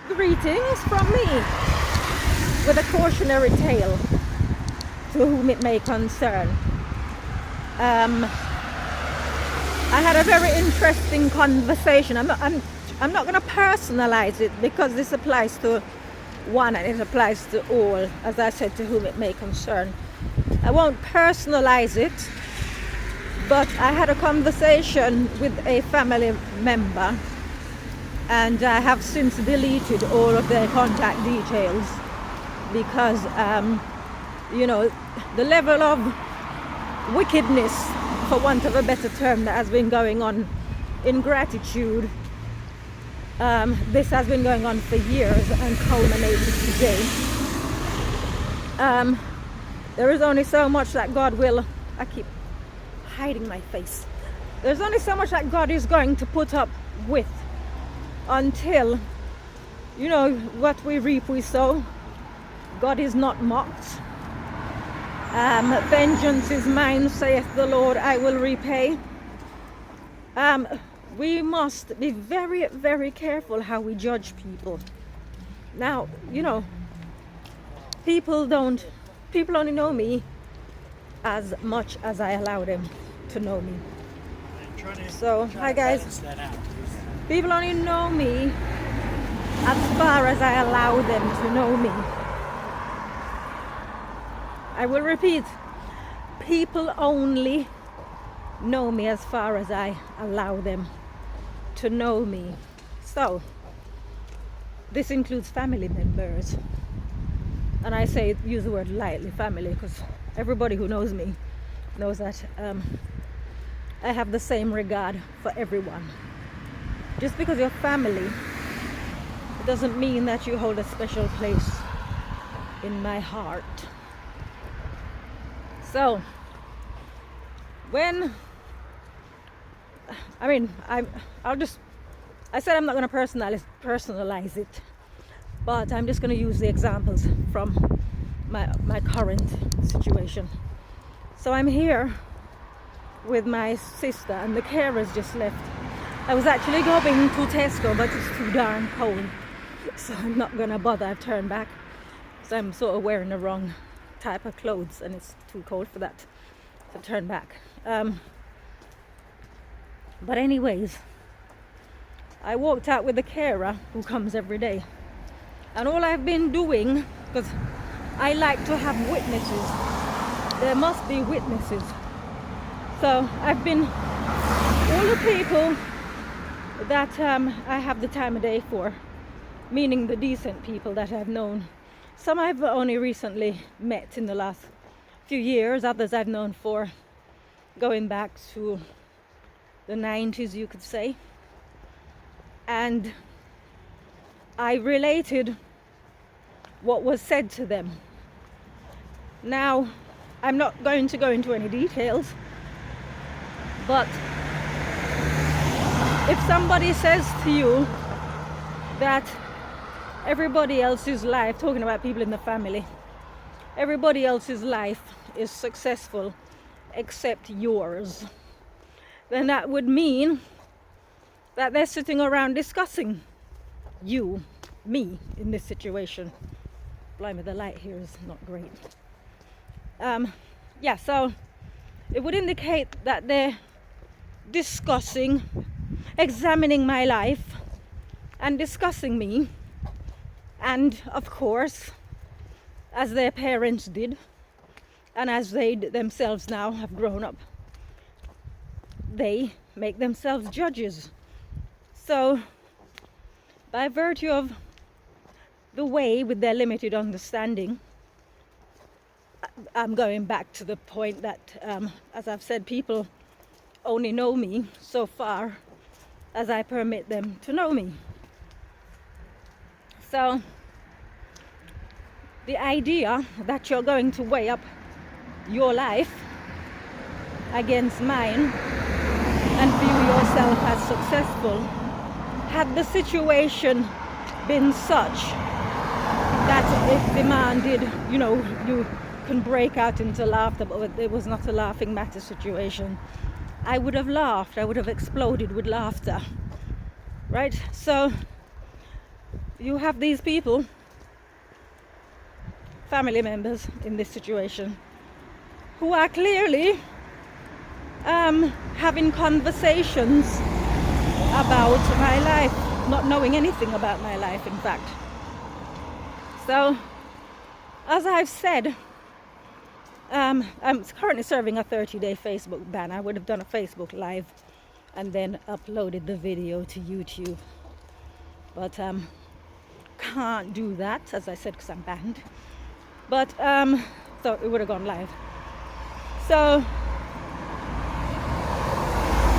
Greetings from me, with a cautionary tale to whom it may concern. I had a very interesting conversation. I'm not going to personalize it because this applies to one and it applies to all, as I said, to whom it may concern. I won't personalize it, but I had a conversation with a family member, and I have since deleted all of their contact details because, the level of wickedness, for want of a better term, that has been going on, ingratitude, this has been going on for years and culminated today. There is only so much that God will, I keep hiding my face. There's only so much that God is going to put up with until, what we reap we sow. God is not mocked. Vengeance is mine, saith the Lord, I will repay. We must be very, very careful how we judge people. Now, people only know me as much as I allow them to know me. So, hi guys. People only know me as far as I allow them to know me. I will repeat, people only know me as far as I allow them to know me. So, this includes family members. And I use the word lightly, family, because everybody who knows me knows that I have the same regard for everyone. Just because you're family, it doesn't mean that you hold a special place in my heart. So, I said I'm not going to personalize it, but I'm just going to use the examples from my current situation. So I'm here with my sister, and the carers just left. I was actually going to Tesco, but it's too darn cold, so I'm not going to bother. I've turned back, so I'm sort of wearing the wrong type of clothes, and it's too cold for that, so turn back. But anyways, I walked out with the carer who comes every day, and all I've been doing, because I like to have witnesses, there must be witnesses, so I've been, all the people that I have the time of day for, meaning the decent people that I've known. Some I've only recently met in the last few years, others I've known for going back to the 90s, you could say. And I related what was said to them. Now, I'm not going to go into any details, but if somebody says to you that everybody else's life, talking about people in the family, everybody else's life is successful except yours, then that would mean that they're sitting around discussing me in this situation. Blimey, the light here is not great. So it would indicate that they're discussing, examining my life and discussing me, and of course, as their parents did, and as they themselves now have grown up, they make themselves judges. So, by virtue of the way, with their limited understanding, I'm going back to the point that, as I've said, people only know me so far as I permit them to know me. So, the idea that you're going to weigh up your life against mine and view yourself as successful, had the situation been such that it demanded, you can break out into laughter, but it was not a laughing matter situation, I would have laughed, I would have exploded with laughter, right? So you have these people, family members in this situation, who are clearly having conversations about my life, not knowing anything about my life, in fact. So, as I've said, I'm currently serving a 30-day Facebook ban. I would have done a Facebook Live and then uploaded the video to YouTube. But can't do that, as I said, because I'm banned. But so it would have gone live. So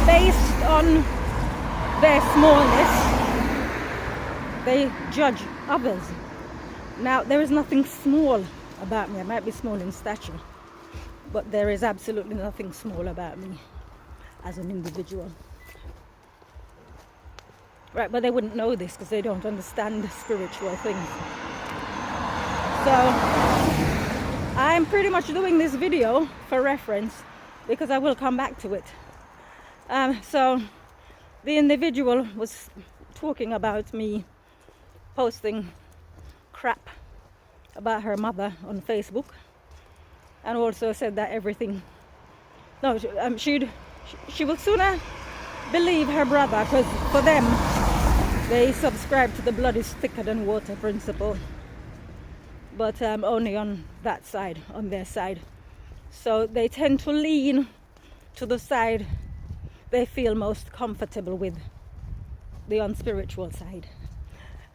based on their smallness, they judge others. Now, there is nothing small about me. I might be small in stature, but there is absolutely nothing small about me as an individual. Right, but they wouldn't know this because they don't understand spiritual things. So I'm pretty much doing this video for reference because I will come back to it. So the individual was talking about me posting crap about her mother on Facebook, and also said that everything, no, she will sooner believe her brother, because for them, they subscribe to the blood is thicker than water principle, but only on that side, on their side. So they tend to lean to the side they feel most comfortable with, the unspiritual side.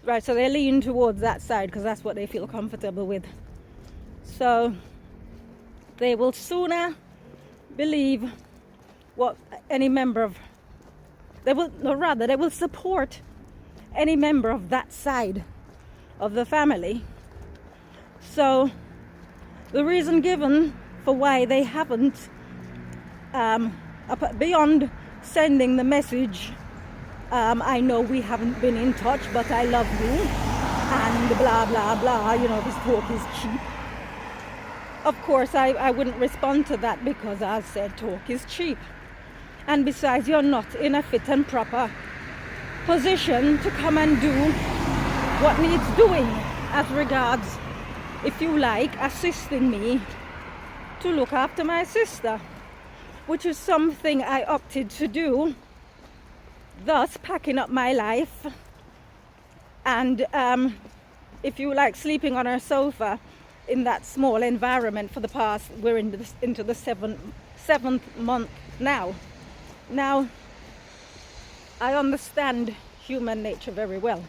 Right, so they lean towards that side because that's what they feel comfortable with. So they will sooner believe what any member of, they will support any member of that side of the family. So the reason given for why they haven't, beyond sending the message, I know we haven't been in touch, but I love you, and blah blah blah, you know, this talk is cheap. Of course I wouldn't respond to that, because I said talk is cheap, and besides, you're not in a fit and proper position to come and do what needs doing as regards, if you like, assisting me to look after my sister, which is something I opted to do, thus packing up my life and if you like, sleeping on her sofa in that small environment for the past, we're into the seventh month now. Now, I understand human nature very well,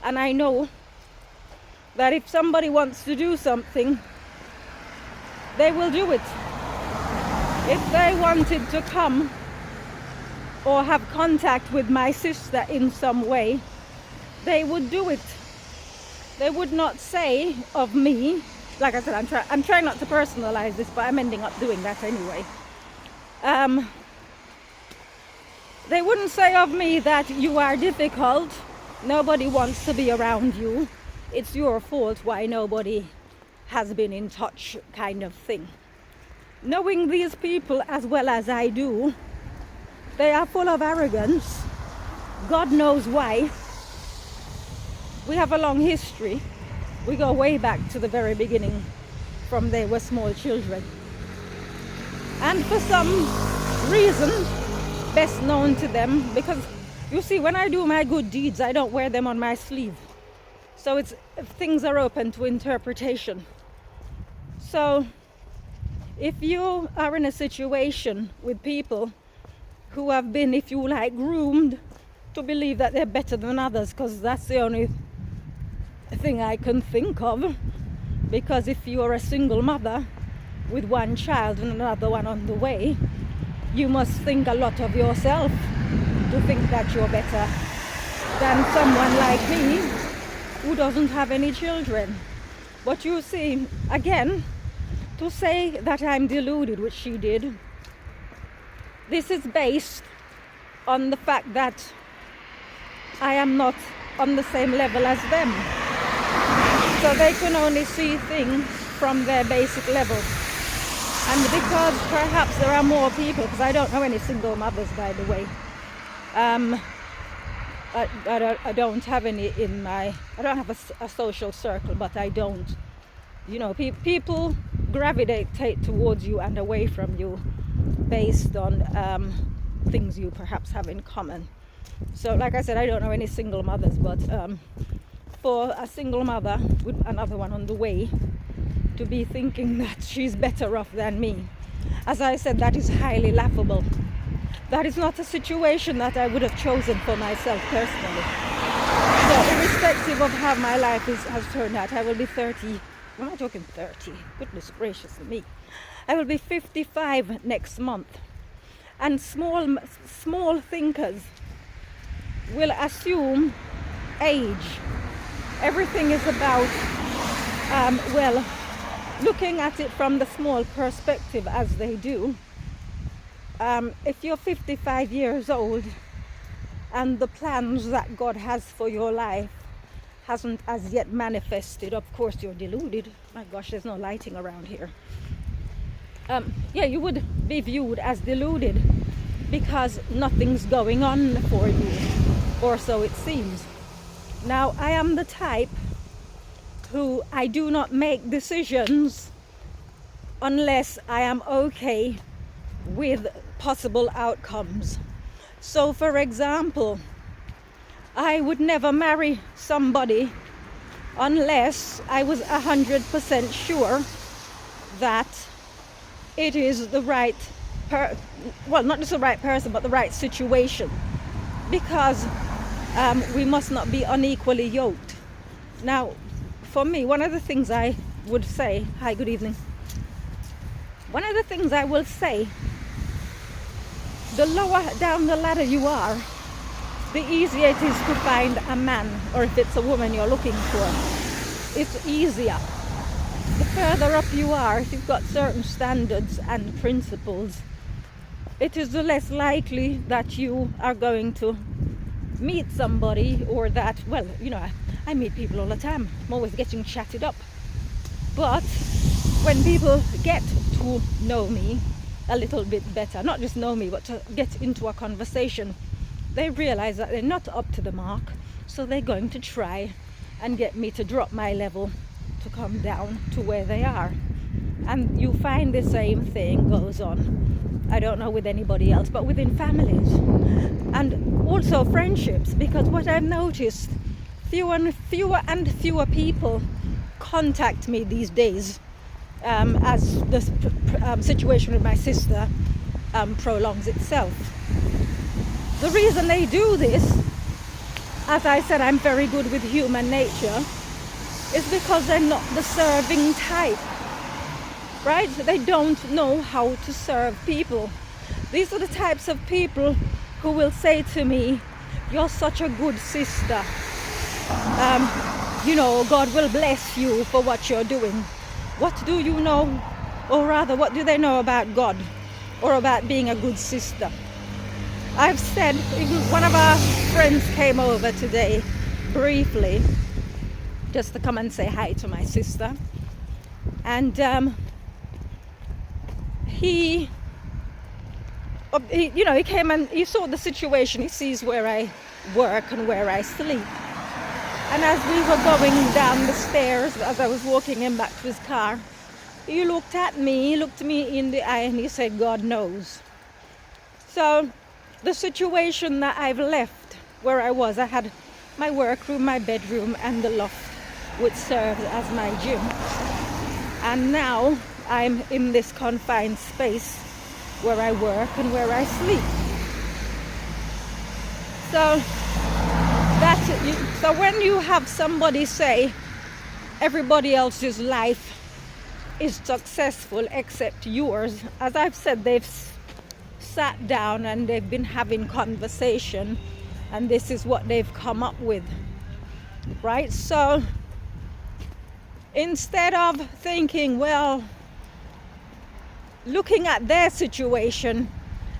and I know that if somebody wants to do something, they will do it. If they wanted to come or have contact with my sister in some way, they would do it. They would not say of me, like I said, I'm trying not to personalize this, but I'm ending up doing that anyway. They wouldn't say of me that you are difficult, nobody wants to be around you, it's your fault why nobody has been in touch, kind of thing. Knowing these people as well as I do, they are full of arrogance. God knows why. We have a long history. We go way back to the very beginning, from they were small children. And for some reason, best known to them, because you see, when I do my good deeds, I don't wear them on my sleeve. So things are open to interpretation. So if you are in a situation with people who have been, if you like, groomed to believe that they're better than others, because that's the only thing I can think of, because if you're a single mother with one child and another one on the way, you must think a lot of yourself to think that you're better than someone like me who doesn't have any children. But you see, again, to say that I'm deluded, which she did, this is based on the fact that I am not on the same level as them. So they can only see things from their basic level. And because perhaps there are more people, because I don't know any single mothers, by the way, I don't have any in my, I don't have a social circle, but I don't, people gravitate towards you and away from you based on things you perhaps have in common. So like I said, I don't know any single mothers, but for a single mother with another one on the way to be thinking that she's better off than me, as I said, that is highly laughable. That is not a situation that I would have chosen for myself personally. So irrespective of how my life has turned out, I will be 30. Am I talking 30? Goodness gracious me. I will be 55 next month. And small thinkers will assume age. Everything is about, looking at it from the small perspective as they do. If you're 55 years old and the plans that God has for your life hasn't as yet manifested, of course you're deluded. My gosh, there's no lighting around here. You would be viewed as deluded because nothing's going on for you, or so it seems. Now, I am the type who I do not make decisions unless I am okay with possible outcomes. So for example, I would never marry somebody unless I was 100% sure that it is the right not just the right person, but the right situation, because we must not be unequally yoked. Now, for me, one of the things I would say, hi, good evening. One of the things I will say, the lower down the ladder you are, the easier it is to find a man, or if it's a woman you're looking for, it's easier. The further up you are, if you've got certain standards and principles, it is the less likely that you are going to meet somebody, or that, I meet people all the time. I'm always getting chatted up. But when people get to know me a little bit better, not just know me, but to get into a conversation, they realize that they're not up to the mark, so they're going to try and get me to drop my level to come down to where they are. And you find the same thing goes on, I don't know with anybody else, but within families and also friendships, because what I've noticed, fewer and fewer people contact me these days as the situation with my sister prolongs itself. The reason they do this, as I said, I'm very good with human nature, is because they're not the serving type, right? They don't know how to serve people. These are the types of people who will say to me, "You're such a good sister. God will bless you for what you're doing." What do you know, or rather, what do they know about God or about being a good sister? I've said, even one of our friends came over today briefly just to come and say hi to my sister, and he came and he saw the situation. He sees where I work and where I sleep. And as we were going down the stairs, as I was walking him back to his car, he looked me in the eye, and he said, "God knows." So the situation that I've left where I was, I had my workroom, my bedroom, and the loft, which served as my gym. And now I'm in this confined space where I work and where I sleep. So when you have somebody say everybody else's life is successful except yours, as I've said, they've sat down and they've been having conversation, and this is what they've come up with, right? So instead of thinking, looking at their situation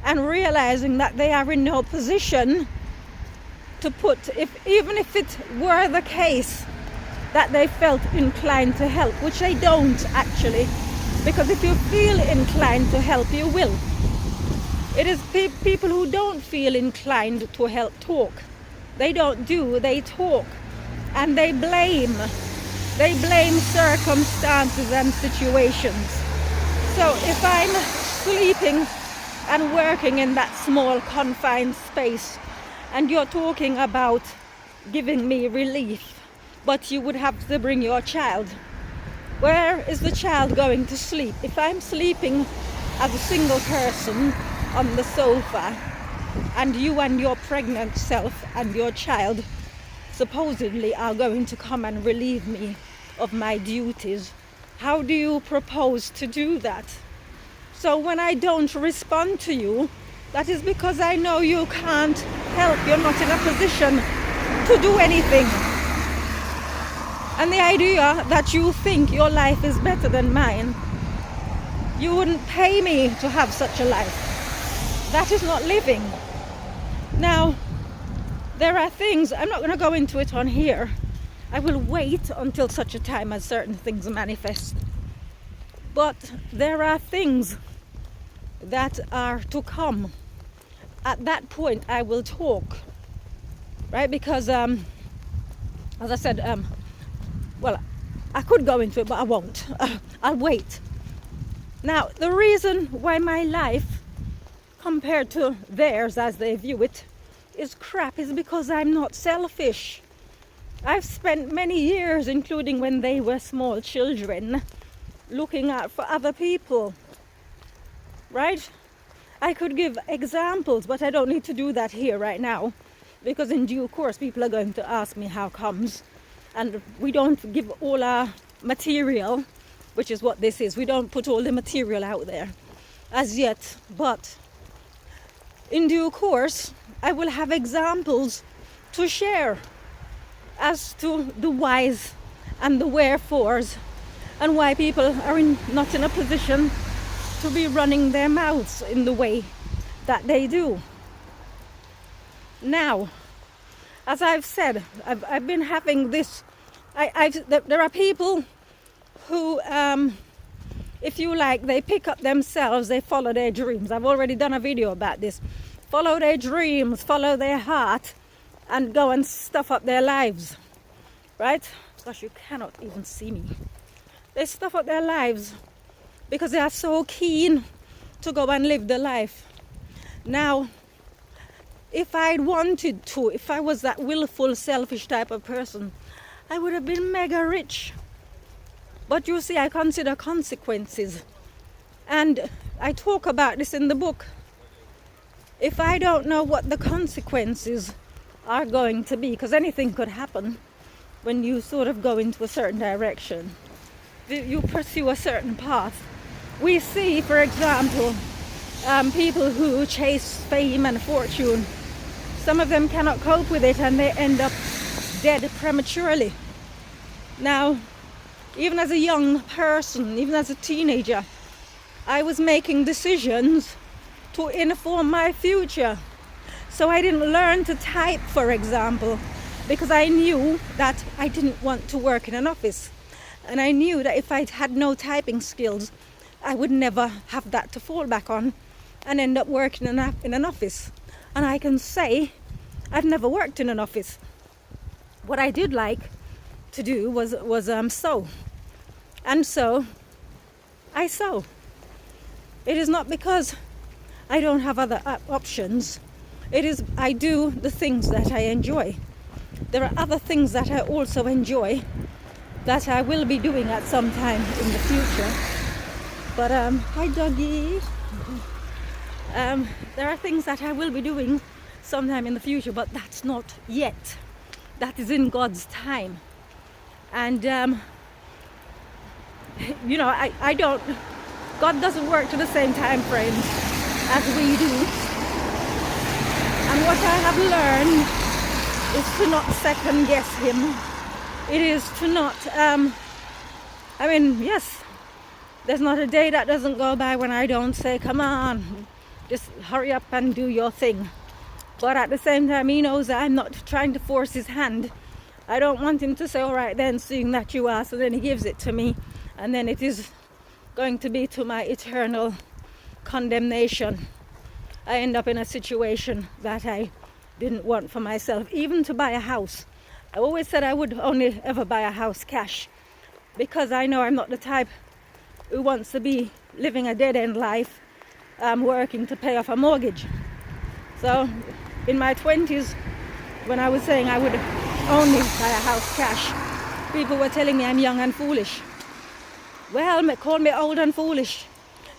and realizing that they are in no position to put, even if it were the case that they felt inclined to help, which they don't actually, because if you feel inclined to help, you will. It is people who don't feel inclined to help talk. They don't do, they talk. And they blame. They blame circumstances and situations. So if I'm sleeping and working in that small confined space, and you're talking about giving me relief, but you would have to bring your child, where is the child going to sleep? If I'm sleeping as a single person on the sofa, and you and your pregnant self and your child supposedly are going to come and relieve me of my duties, how do you propose to do that? So when I don't respond to you, that is because I know you can't help. You're not in a position to do anything. And the idea that you think your life is better than mine, you wouldn't pay me to have such a life. That is not living. Now, there are things, I'm not going to go into it on here. I will wait until such a time as certain things manifest. But there are things that are to come. At that point, I will talk, right? Because, as I said, well, I could go into it, but I won't. I'll wait. Now, the reason why my life, compared to theirs as they view it, is crap is because I'm not selfish. I've spent many years, including when they were small children, looking out for other people, right? I could give examples, but I don't need to do that here right now, because in due course people are going to ask me how comes, and we don't give all our material, which is what this is. We don't put all the material out there as yet, but in due course I will have examples to share as to the whys and the wherefores, and why people are not in a position to be running their mouths in the way that they do. Now, as I've said, I've been having this, there are people who, if you like, they pick up themselves, they follow their dreams. I've already done a video about this. Follow their dreams, follow their heart, and go and stuff up their lives, right? Gosh, you cannot even see me. They stuff up their lives because they are so keen to go and live the life. Now, if I'd wanted to, if I was that willful, selfish type of person, I would have been mega rich. But you see, I consider consequences. And I talk about this in the book. If I don't know what the consequences are going to be, because anything could happen when you sort of go into a certain direction, you pursue a certain path. We see, for example, people who chase fame and fortune. Some of them cannot cope with it and they end up dead prematurely. Now, even as a young person, even as a teenager, I was making decisions to inform my future. So I didn't learn to type, for example, because I knew that I didn't want to work in an office. And I knew that if I had no typing skills, I would never have that to fall back on and end up working in an office. And I can say I've never worked in an office. What I did like to do was sew. And so I sew. It is not because I don't have other options. It is I do the things that I enjoy. There are other things that I also enjoy that I will be doing at some time in the future. But hi doggy. There are things that I will be doing sometime in the future, but that's not yet. That is in God's time. And I don't, God doesn't work to the same time frame as we do. And what I have learned is to not second guess him. It is to not, yes, there's not a day that doesn't go by when I don't say, come on, just hurry up and do your thing. But at the same time, he knows that I'm not trying to force his hand. I don't want him to say, all right then, seeing that you asked, and then he gives it to me. And then it is going to be to my eternal condemnation. I end up in a situation that I didn't want for myself, even to buy a house. I always said I would only ever buy a house cash, because I know I'm not the type who wants to be living a dead-end life, working to pay off a mortgage. So in my 20s, when I was saying I would only buy a house cash, people were telling me I'm young and foolish. Well, call me old and foolish.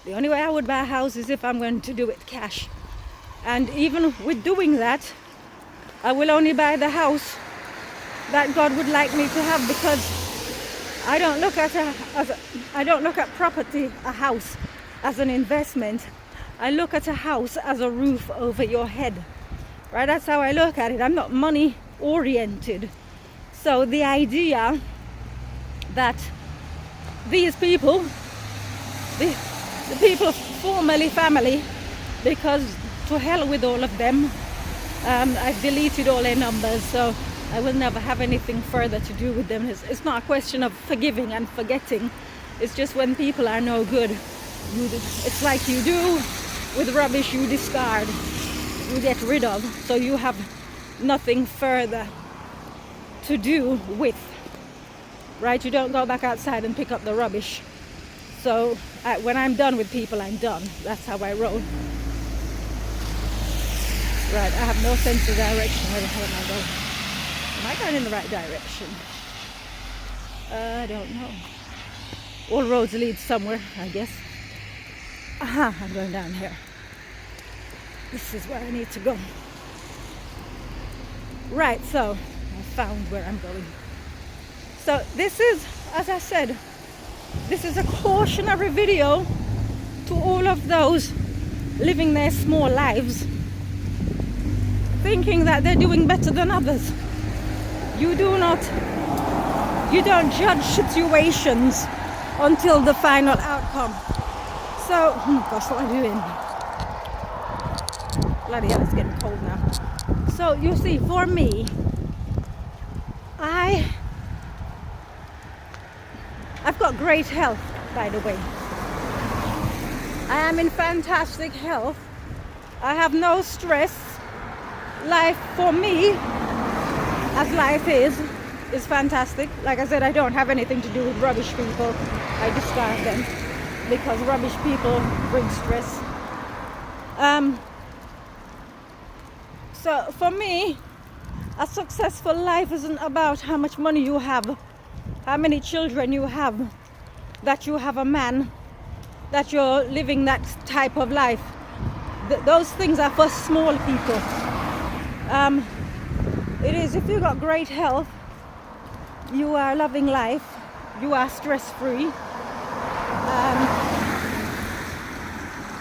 The only way I would buy a house is if I'm going to do it cash. And even with doing that, I will only buy the house that God would like me to have, because I don't look at property, a house, as an investment. I look at a house as a roof over your head. Right? That's how I look at it. I'm not money oriented. So the idea that these people, the people formerly family, because to hell with all of them, I've deleted all their numbers, so I will never have anything further to do with them. It's not a question of forgiving and forgetting. It's just when people are no good, it's like you do with rubbish, you discard, you get rid of, so you have nothing further to do with. Right? You don't go back outside and pick up the rubbish. So when I'm done with people, I'm done. That's how I roll. Right, I have no sense of direction. Where the hell am I going? Am I going in the right direction? I don't know. All roads lead somewhere, I guess. Aha, I'm going down here. This is where I need to go. Right, so I found where I'm going. So this is, as I said, this is a cautionary video to all of those living their small lives, thinking that they're doing better than others. You don't judge situations until the final outcome. So, gosh, what am I doing? Bloody hell, it's getting cold now. So, you see, for me, I've got great health, by the way. I am in fantastic health. I have no stress. Life for me, as life is fantastic. Like I said, I don't have anything to do with rubbish people. I discard them because rubbish people bring stress. So for me, a successful life isn't about how much money you have, how many children you have, that you have a man, that you're living that type of life. Those things are for small people. It is, if you've got great health, you are loving life, you are stress-free.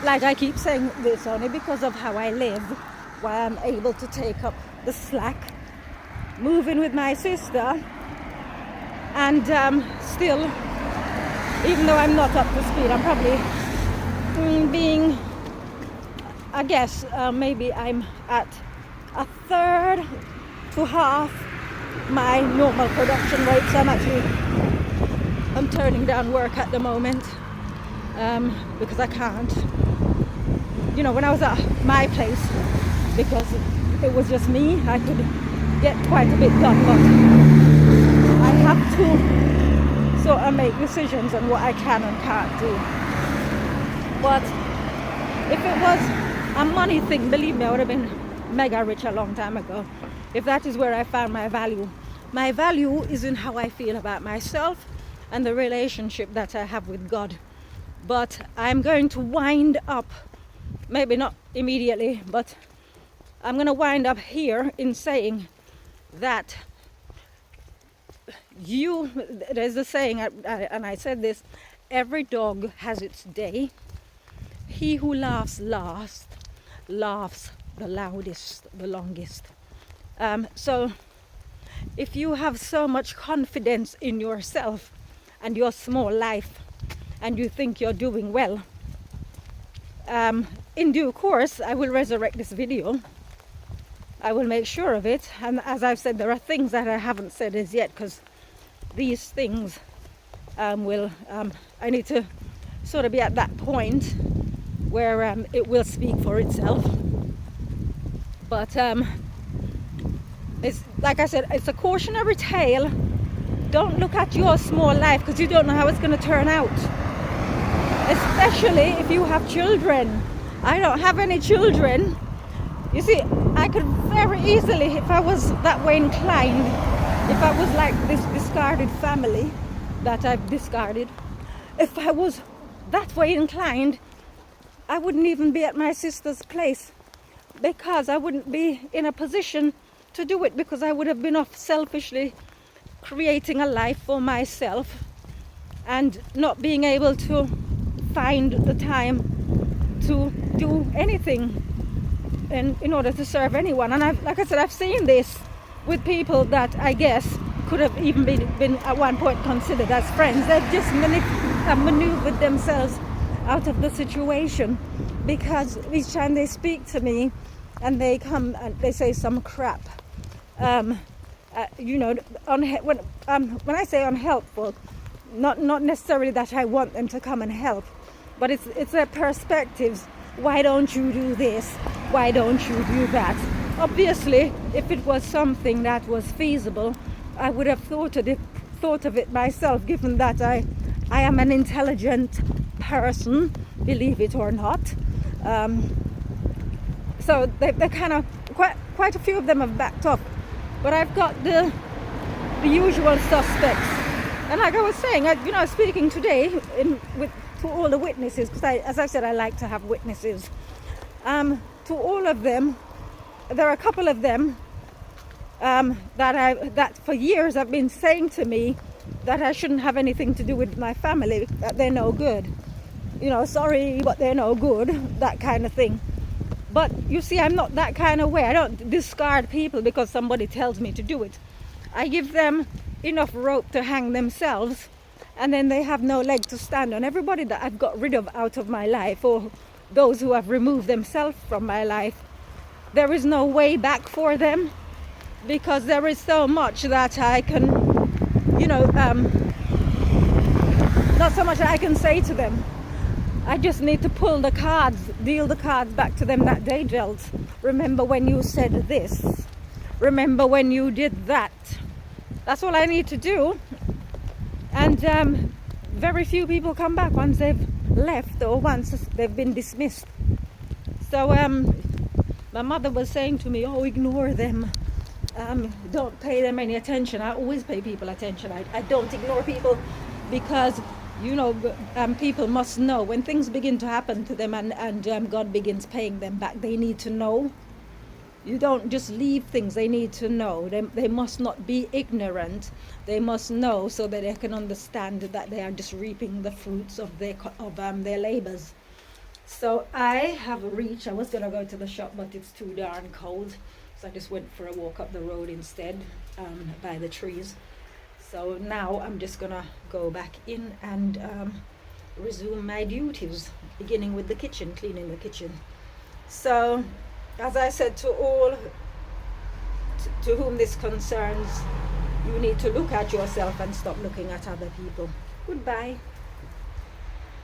Like I keep saying this only because of how I live, why I'm able to take up the slack, moving with my sister, and still, even though I'm not up to speed, I'm probably being, I guess, maybe I'm at a third to half my normal production rate. So I'm turning down work at the moment because I can't. You know, when I was at my place, because it was just me, I could get quite a bit done, but I have to sort of make decisions on what I can and can't do. But if it was a money thing, believe me, I would have been mega rich a long time ago. If that is where I found my value. My value is in how I feel about myself and the relationship that I have with God. But I'm going to wind up, maybe not immediately, but I'm going to wind up here in saying that there's a saying, and I said this, every dog has its day. He who laughs last laughs the loudest, the longest. So if you have so much confidence in yourself and your small life, and you think you're doing well, in due course I will resurrect this video. I will make sure of it, and as I've said, there are things that I haven't said as yet, because these things I need to sort of be at that point where it will speak for itself. But It's like I said, it's a cautionary tale. Don't look at your small life because you don't know how it's going to turn out. Especially if you have children. I don't have any children. You see, I could very easily, if I was that way inclined, if I was like this discarded family that I've discarded, if I was that way inclined, I wouldn't even be at my sister's place, because I wouldn't be in a position to do it, because I would have been off selfishly creating a life for myself and not being able to find the time to do anything in order to serve anyone. And like I said, I've seen this with people that I guess could have even been at one point considered as friends. They've just maneuvered themselves out of the situation, because each time they speak to me and they come and they say some crap, when I say unhelpful, not necessarily that I want them to come and help, but it's their perspectives. Why don't you do this? Why don't you do that? Obviously, if it was something that was feasible, I would have thought of it myself, given that I am an intelligent person, believe it or not. So they kind of, quite a few of them have backed off. But I've got the usual suspects. And like I was saying, speaking today to all the witnesses, because as I said, I like to have witnesses. To all of them, there are a couple of them that for years have been saying to me that I shouldn't have anything to do with my family, that they're no good. Sorry, but they're no good, that kind of thing. But you see, I'm not that kind of way. I don't discard people because somebody tells me to do it. I give them enough rope to hang themselves, and then they have no leg to stand on. Everybody that I've got rid of out of my life, or those who have removed themselves from my life, there is no way back for them, because there is so much that I can, not so much that I can say to them. I just need to pull the cards, deal the cards back to them that they dealt. Remember when you said this? Remember when you did that? That's all I need to do. And very few people come back once they've left or once they've been dismissed. So my mother was saying to me, oh, ignore them. Don't pay them any attention. I always pay people attention. I don't ignore people, because people must know when things begin to happen to them, and God begins paying them back. They need to know. You don't just leave things. They need to know. They must not be ignorant. They must know so that they can understand that they are just reaping the fruits of their labors. So I was gonna go to the shop, but it's too darn cold, so I just went for a walk up the road instead, by the trees. So now I'm just gonna go back in and resume my duties, beginning with the kitchen, cleaning the kitchen. So, as I said to all to whom this concerns, you need to look at yourself and stop looking at other people. Goodbye.